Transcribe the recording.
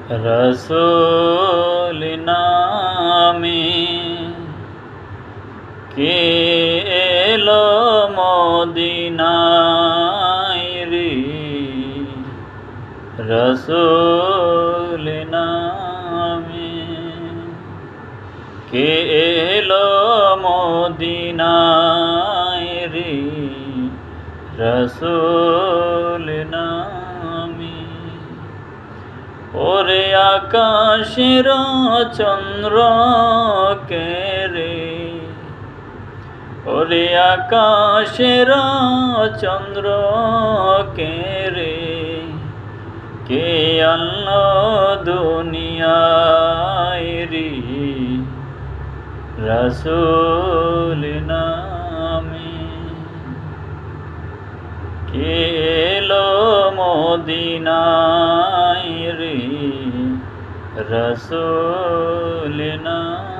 রসূল নামে কে এলো মদিনায় রে, রসূল নামে কে এলো মদিনায় রে, রসূল নামে। ওরে আকাশের চন্দ্র কে রে, ওরে আকাশের চন্দ্র কে রে, কে আনলো দুনিয়ায় রে, রসূল নামে কে এলো মদিনায় রে, রসূল নামে।